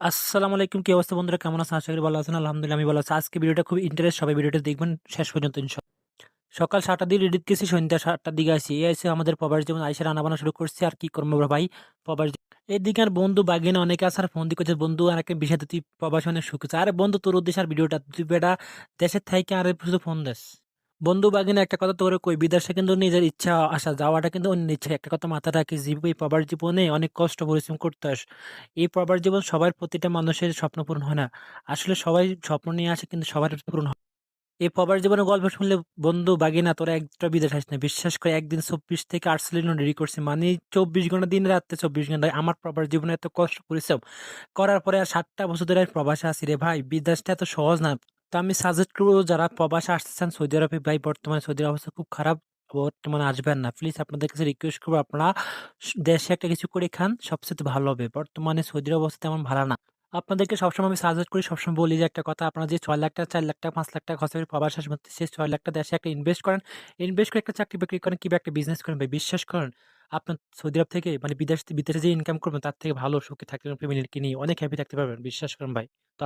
আসসালামু আলাইকুম। কি অবস্থা বন্ধুরা? কেমন আছেন? আশা করি ভালো আছেন। আলহামদুলিল্লাহ আমি ভালো আছি। আজকে ভিডিওটা খুব ইন্টারেস্ট, সবাই ভিডিওটা দেখবেন শেষ পর্যন্ত সকাল ৭:০০ দিয়ে রেডি গেছি, সন্ধ্যা ৭:০০ দিকে আইছি। এই আইছে আমাদের প্রবাস জীবন, আইসা রান্না-বান্না শুরু করছি। আর কি করবো ভাই, প্রবাস এদিকে আর বন্ধু বাগিনা অনেকে আছে আর ফোন দিয়ে কইছে, "বন্ধু আর একটা বিষয় তুই প্রবাসে অনেক সুখ আছে।" আরে বন্ধু তোর উদ্দেশ্যে আর ভিডিওটা তুই বেটা দেশের থাইকা আরে শুধু ফোন দেস। বন্ধু বাগিনা একটা কথা তোরে কই, বিদেশে কিন্তু নিজের ইচ্ছা আসা যাওয়াটা কিন্তু অন্যের ইচ্ছা। একটা কথা মাথায় রাখিস, এই প্রবাস জীবনে অনেক কষ্ট পরিশ্রম করতে হয়। এই প্রবাস জীবন সবার, প্রতিটা মানুষের স্বপ্ন পূরণ হয় না। আসলে সবাই স্বপ্ন নিয়ে আসে কিন্তু সবার পূরণ হয়। এই প্রবাস জীবনের গল্প শুনলে বন্ধু বাগিনা তোরা একটা বিদেশ আসিস না। বিশ্বাস করে একদিন ২৪ থেকে ৮০ রেডি করছি। মানে ২৪ ঘন্টা দিন রাত্রে ২৪ ঘন্টা। আমার প্রবাস জীবনে এত কষ্ট পরিশ্রম করার পরে আর ৭ টা বছর ধরে প্রবাসে আছি রে ভাই। বিদেশটা এত সহজ না। তো আমি সাজেস্ট করব যারা প্রবাসে আসতে চান সৌদি আরবে, ভাই বর্তমানে সৌদির অবস্থা খুব খারাপ। বর্তমানে আসবেন না। প্লিজ আপনাদের কাছে রিকোয়েস্ট করব, আপনারা দেশে একটা কিছু করে খান, সবচাইতে ভালো হবে। বর্তমানে সৌদির অবস্থা তেমন ভালো না। আপনাদেরকে সবসময় আমি সাজেস্ট করি, সবসময় বলি যে একটা কথা, আপনারা যে ৬ লাখ টাকা, ৪ লাখ টাকা, ৫ লাখ টাকা খরচ করে প্রবাসে আসবেন, সেই ৬ লাখ টাকা দেশে একটা ইনভেস্ট করেন। ইনভেস্ট করে একটা চাকরি-বাকরি করেন কিংবা একটা বিজনেস করেন ভাই। বিশ্বাস করেন, আপনার সৌদি আরব থেকে মানে বিদেশে যে ইনকাম করবেন তার থেকে ভালো সুখে থাকতে পারবেন, ফ্যামিলিকে নিয়ে অনেক হ্যাপি থাকতে পারবেন। বিশ্বাস করেন ভাই। তো